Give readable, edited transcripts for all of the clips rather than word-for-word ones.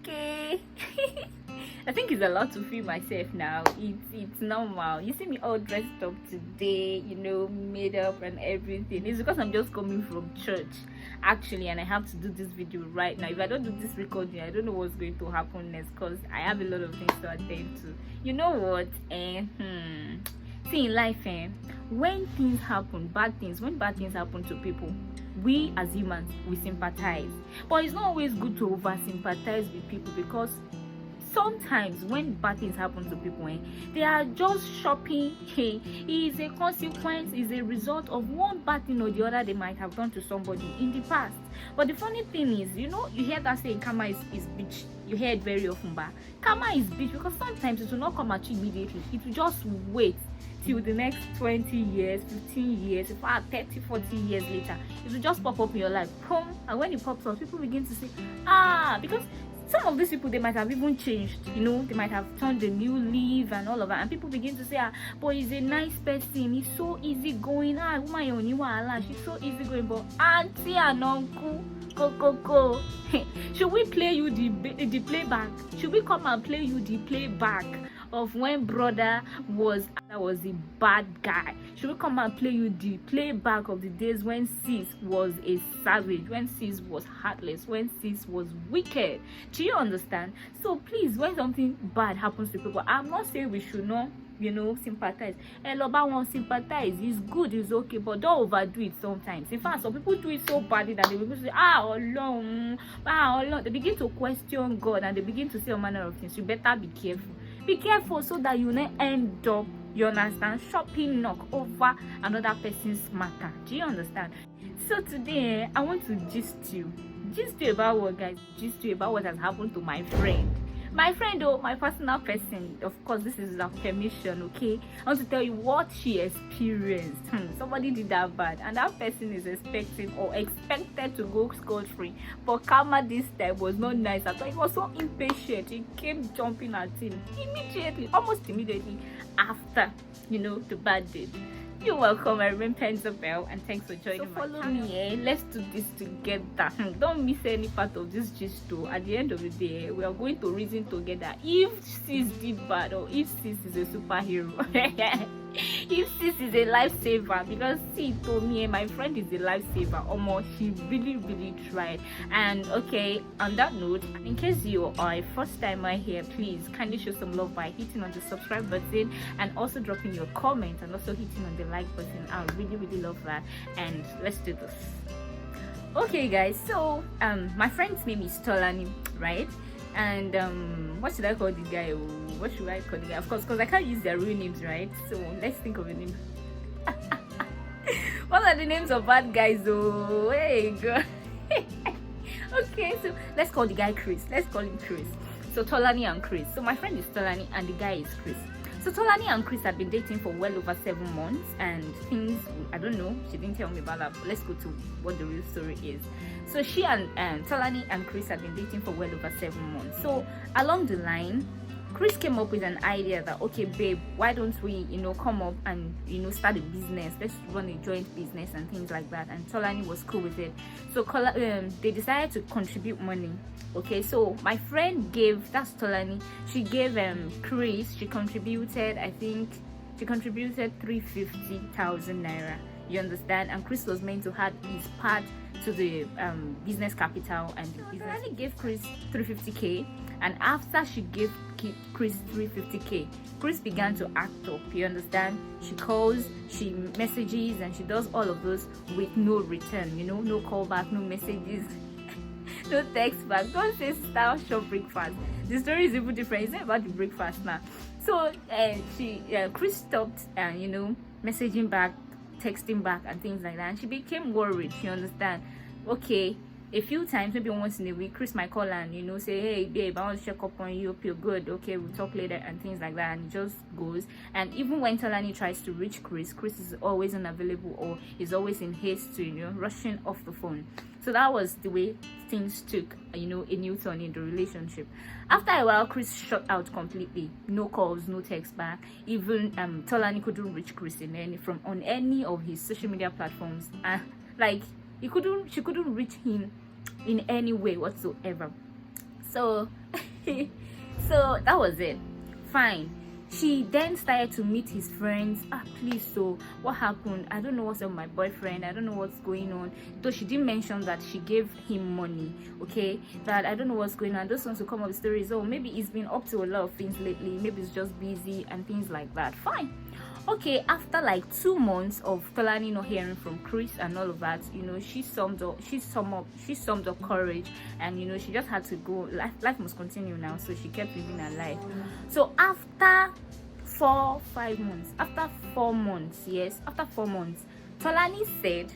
okay. I think it's a lot to feel myself now. It's normal. You see me all dressed up today, made up and everything. It's because I'm just coming from church, actually, and I have to do this video right now. If I don't do this recording, I don't know what's going to happen next, because I have a lot of things to attend to. You know what? See, in life, when things happen, when bad things happen to people, we as humans, we sympathize. But it's not always good to over sympathize with people, because sometimes when bad things happen to people, they are just shopping. Is a consequence, is a result of one bad thing or the other they might have done to somebody in the past. But the funny thing is, you hear that saying, karma is bitch. You hear it very often, but karma is bitch, because sometimes it will not come at you immediately. It will just wait till the next 20 years, 15 years, in fact 30, 40 years later. It will just pop up in your life. Boom. And when it pops up, people begin to say, because some of these people, they might have even changed, they might have turned a new leaf and all of that, and people begin to say, but he's a nice person, he's so easygoing, she's so easygoing. But auntie and uncle, go. Should we play you the playback? Should we come and play you the playback of when brother was a bad guy? Should we come and play you the playback of the days when sis was a savage, when sis was heartless, when sis was wicked? Do you understand? So please, when something bad happens to people, I'm not saying we should not sympathize. Eloba won't sympathize. It's good, it's okay, but don't overdo it sometimes. In fact, some people do it so badly that they begin to say, Allah. They begin to question God, and they begin to say all manner of things. You better be careful. Be careful, so that you don't end up, you understand, shopping knock over another person's matter. Do you understand? So today, I want to gist you about what, guys. Gist you about what has happened to my friend. My personal person. Of course, this is her permission, okay? I want to tell you what she experienced. Somebody did that bad, and that person is expected to go scot-free. But karma this time was not nice at all. He was so impatient. He came jumping at him almost immediately after, the bad deed. You're welcome. I remain Bell, and thanks for joining. So follow me, let's do this together. Don't miss any part of this gist too. At the end of the day, we are going to reason together if sis did bad, or if sis is a superhero. If sis is a lifesaver, because see, to me, my friend is a lifesaver. Almost, she really tried. And okay, on that note, in case you are a first timer here, please kindly show some love by hitting on the subscribe button, and also dropping your comment, and also hitting on the like button. I really love that. And let's do this. Okay, guys, so my friend's name is Tolani, right? And what should I call the guy? What should I call the guy? Of course, because I can't use their real names, right? So let's think of a name. What are the names of bad guys? Oh, hey, girl. Okay, so let's call the guy Chris. Let's call him Chris. So Tolani and Chris. So my friend is Tolani, and the guy is Chris. So Tolani and Chris have been dating for well over 7 months, and things, I don't know, she didn't tell me about that, but let's go to what the real story is. So she and Tolani and Chris have been dating for well over 7 months. So along the line, Chris came up with an idea that, okay, babe, why don't we, come up and, start a business? Let's run a joint business and things like that. And Tolani was cool with it. So they decided to contribute money. Okay, so my friend that's Tolani, she gave Chris, she contributed 350,000 naira. You understand? And Chris was meant to add his part to the business capital, and the business. Tolani gave Chris 350k, and after she gave Chris 350k, Chris began to act up. You understand? She calls, she messages, and she does all of those with no return. No call back, no messages. No text back. Don't say style shop breakfast. The story is even different. It's not about the breakfast now. So Chris stopped messaging back, texting back, and things like that, and she became worried. You understand? Okay, a few times, maybe once in a week, Chris might call and say, hey babe, I want to check up on you, hope you're good, okay, we'll talk later, and things like that, and it just goes. And even when Tolani tries to reach Chris is always unavailable, or is always in haste to rushing off the phone. So that was the way things took a new turn in the relationship. After a while, Chris shut out completely. No calls, no text back. Even Tolani couldn't reach Chris on any of his social media platforms. She couldn't reach him in any way whatsoever. So so that was it. Fine. She then started to meet his friends. Please, so what happened? I don't know what's up with my boyfriend. I don't know what's going on. Though she didn't mention that she gave him money, okay? That I don't know what's going on. Those ones will come up with stories. Oh, maybe he's been up to a lot of things lately. Maybe he's just busy and things like that. Fine. Okay, after like 2 months of Tolani not hearing from Chris and all of that, you know, she summed up courage, and you know, she just had to go. Life must continue now, so she kept living her life. So after 4 months, after 4 months, Tolani said,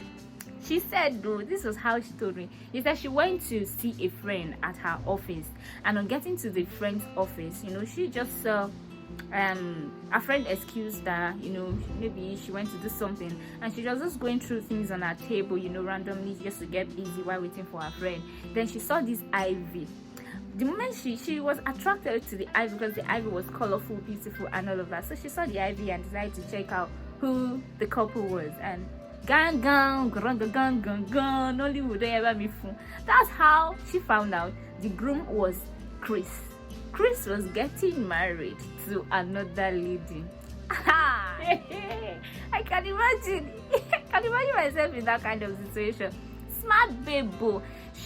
she said, though, this was how she told me. She said she went to see a friend at her office, and on getting to the friend's office, you know, she just a friend excused her, you know, maybe she went to do something, and she was just going through things on her table, you know, randomly, just to get busy while waiting for her friend. Then she saw this ivy. The moment she was attracted to the ivy because the ivy was colorful, beautiful, and all of that. So she saw the ivy and decided to check out who the couple was. And gang, Nollywood ever be fool. That's how she found out the groom was Chris. Chris was getting married to another lady. I can imagine. I can imagine myself in that kind of situation. Smart babe.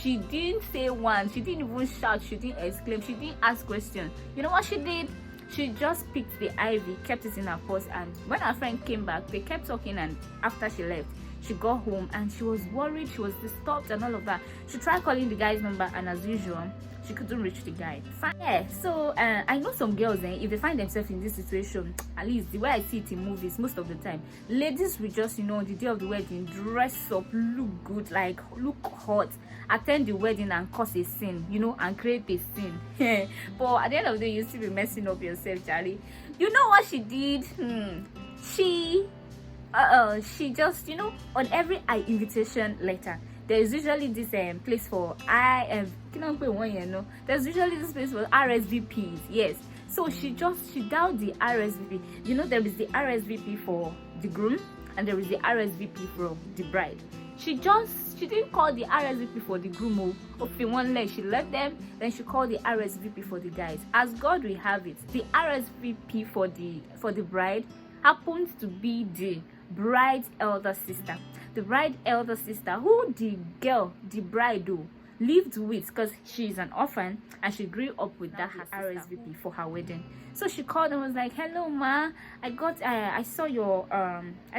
She didn't say one. She didn't even shout. She didn't exclaim. She didn't ask questions. You know what she did? She just picked the ivy, kept it in her purse, and when her friend came back, they kept talking. And after she left, she got home and she was worried. She was disturbed and all of that. She tried calling the guy's number, and as usual, she couldn't reach the guy. Yeah, so I know some girls, if they find themselves in this situation, at least the way I see it in movies, most of the time, ladies will just, you know, the day of the wedding, dress up, look good, like look hot, attend the wedding and cause a scene, you know, and create a scene. But at the end of the day, you still be messing up yourself, Charlie. You know what she did? She just, you know, on every invitation letter, there's usually this place for there's usually this place for RSVPs. Yes, so she dialed the RSVP. You know, there is the RSVP for the groom and there is the RSVP for the bride. She didn't call the RSVP for the groom. Okay, one leg she left them, then she called the RSVP for the guys. As God will have it, the RSVP for the bride happens to be the bride's elder sister. The bride's elder sister, who the bride lived with, because she's an orphan and she grew up with that RSVP for her wedding. So she called and was like, "Hello, ma, I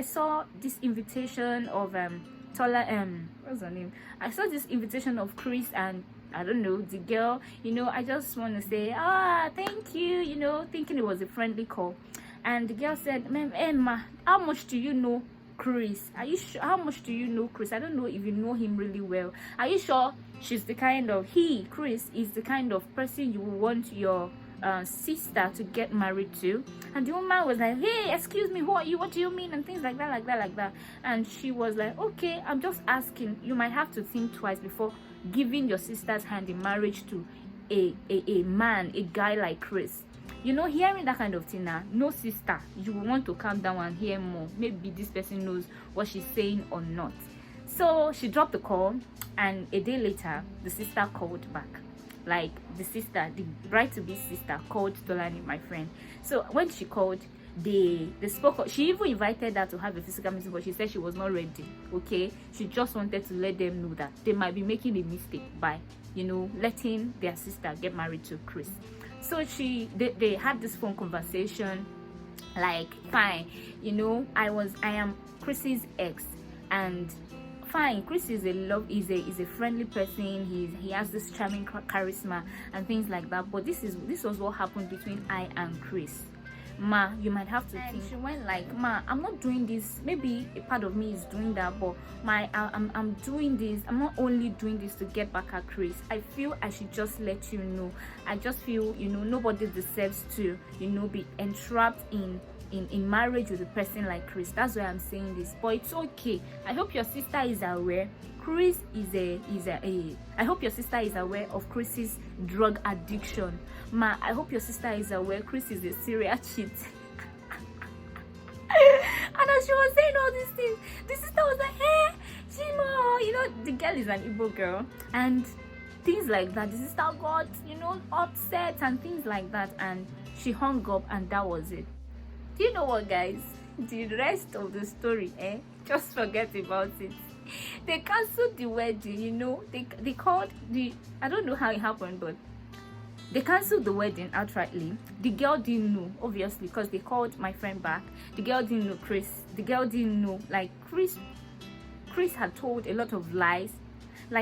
saw this invitation of what's her name? I saw this invitation of Chris and I don't know, the girl, you know, I just want to say, thank you, you know," thinking it was a friendly call. And the girl said, "Ma'am, Emma, how much do you know Chris? Are you sure? How much do you know Chris? I don't know if you know him really well. Are you sure Chris is the kind of person you would want your sister to get married to?" And the woman was like, "Hey, excuse me, who are you? What do you mean?" And things like that. And she was like, "Okay, I'm just asking. You might have to think twice before giving your sister's hand in marriage to a man, a guy like Chris." You know, hearing that kind of thing now, no sister, you will want to calm down and hear more. Maybe this person knows what she's saying or not. So she dropped the call, and a day later, the sister called back. Like the bride-to-be sister called Tolani, my friend. So when she called, they spoke. She even invited her to have a physical meeting, but she said she was not ready. Okay, she just wanted to let them know that they might be making a mistake by, you know, letting their sister get married to Chris. So they had this phone conversation, like, fine, you know, I am Chris's ex, and fine, Chris is a friendly person. He has this charming charisma and things like that. But this was what happened between I and Chris. Ma, you might have to think. She went like, "Ma, I'm not doing this. Maybe a part of me is doing that, but I'm doing this. I'm not only doing this to get back at Chris. I feel I should just let you know. I just feel, you know, nobody deserves to, you know, be entrapped in marriage with a person like Chris. That's why I'm saying this. But it's okay. I hope your sister is aware. Chris I hope your sister is aware of Chris's drug addiction. Ma, I hope your sister is aware Chris is a serial cheat." And as she was saying all these things, the sister was like, "Hey, Chimo," you know, the girl is an Igbo girl, and things like that. The sister got, upset and things like that, and she hung up, and that was it. Do you know what, guys? The rest of the story, just forget about it. They canceled the wedding. They called the, I don't know how it happened, but they canceled the wedding outrightly. The girl didn't know, obviously, because they called my friend back. The girl didn't know Chris. The girl didn't know. Like, Chris had told a lot of lies.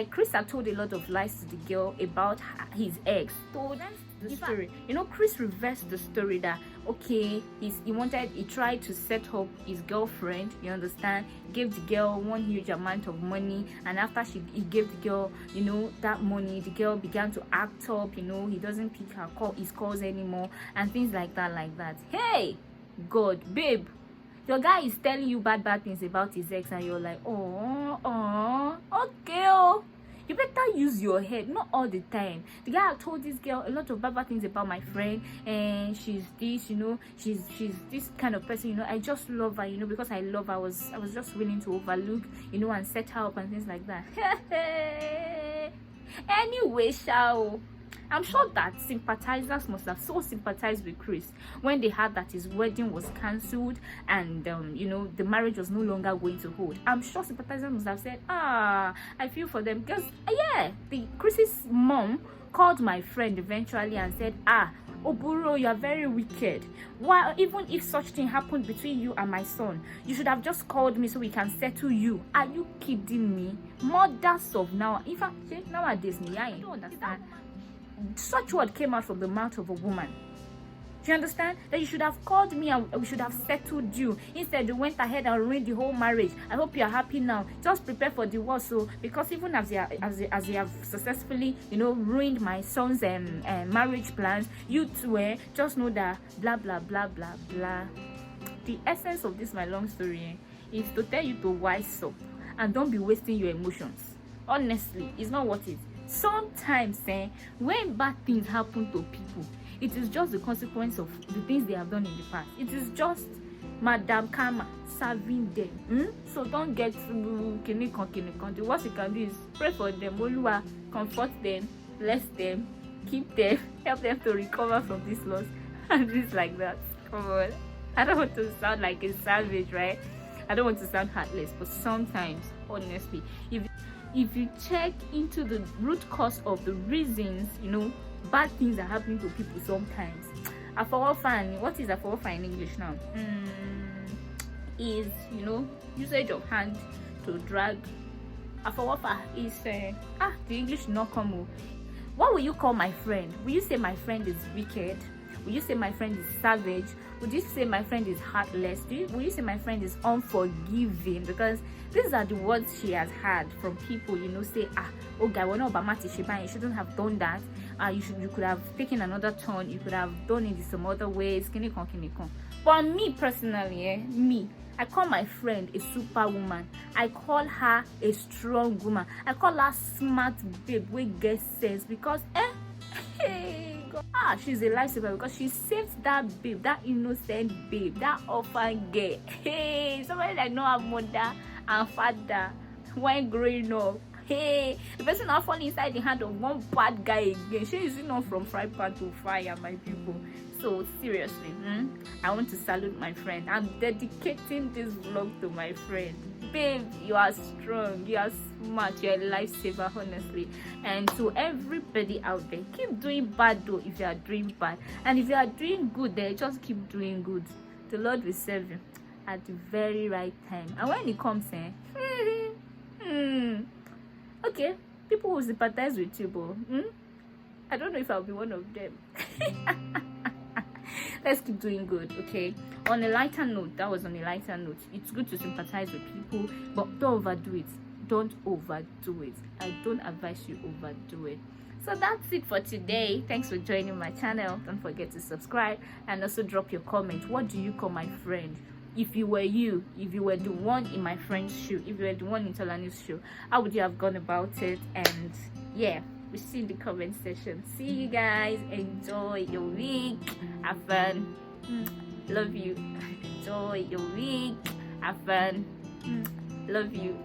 Chris had told a lot of lies to the girl about his ex. So that's the story. Chris reversed the story that, okay, he tried to set up his girlfriend, you understand, gave the girl one huge amount of money, and after he gave the girl, that money, the girl began to act up, he doesn't pick his calls anymore, and things like that. Hey, God, babe, your guy is telling you bad things about his ex, and you're like, okay, you better use your head, not all the time. The guy had told this girl a lot of bad things about my friend, and she's this, she's this kind of person, I just love her, because I love her. I was just willing to overlook, and set her up and things like that. Anyway, I'm sure that sympathizers must have so sympathized with Chris when they heard that his wedding was cancelled and the marriage was no longer going to hold. I'm sure sympathizers must have said, I feel for them, because Chris's mom called my friend eventually and said, Oburo, you are very wicked. Why, even if such thing happened between you and my son, you should have just called me so we can settle you. Are you kidding me? Mothers of now, in fact, nowadays, I don't understand. Such word came out from the mouth of a woman. Do you understand? That you should have called me and we should have settled you. Instead, you went ahead and ruined the whole marriage. I hope you are happy now. Just prepare for divorce. So, because even as they have successfully, ruined my son's marriage plans, you too, just know that blah blah blah blah blah. The essence of this, my long story, is to tell you to wise up and don't be wasting your emotions. Honestly, it's not worth it. Sometimes when bad things happen to people, it is just the consequence of the things they have done in the past. It is just Madam Karma serving them. So don't get kinikon. The worst you can do is pray for them, Oluwa, comfort them, bless them, keep them, help them to recover from this loss and things like that. Come on, I don't want to sound like a savage, right? I don't want to sound heartless, but sometimes, honestly, if you check into the root cause of the reasons, bad things are happening to people sometimes. What is afawofa in English now? Is, usage of hand to drag. Afawofa is, the English not come. What will you call my friend? Will you say my friend is wicked? Will you say my friend is savage? Would you say my friend is heartless? Will you say my friend is unforgiving? Because these are the words she has had from people, say, oh guy, we're not Obamati Shiba, you shouldn't have done that. You could have taken another turn, you could have done it in some other ways. But me personally, I call my friend a superwoman. I call her a strong woman. I call her smart babe with get sense, because she's a lifesaver, because she saved that babe, that innocent babe, that orphan girl. Hey, somebody that know her mother and father when growing up. Hey, the person now falling inside the hand of one bad guy again. She is from fry pan to fire, my people. So seriously, I want to salute my friend. I'm dedicating this vlog to my friend. Babe, you are strong, you are smart, you're a lifesaver, honestly. And to everybody out there, keep doing bad though if you are doing bad, and if you are doing good there, just keep doing good. The Lord will serve you at the very right time, and when it comes okay, people will sympathize with you, but I don't know if I'll be one of them. Let's keep doing good, okay? On a lighter note, that was on a lighter note. It's good to sympathize with people, but don't overdo it. Don't overdo it. I don't advise you overdo it. So that's it for today. Thanks for joining my channel. Don't forget to subscribe and also drop your comment. What do you call my friend? If you were the one in my friend's shoe, if you were the one in Tolani's shoe, how would you have gone about it? And yeah, we see in the comment section. See you guys. Enjoy your week. Have fun. Love you. Enjoy your week. Have fun. Love you.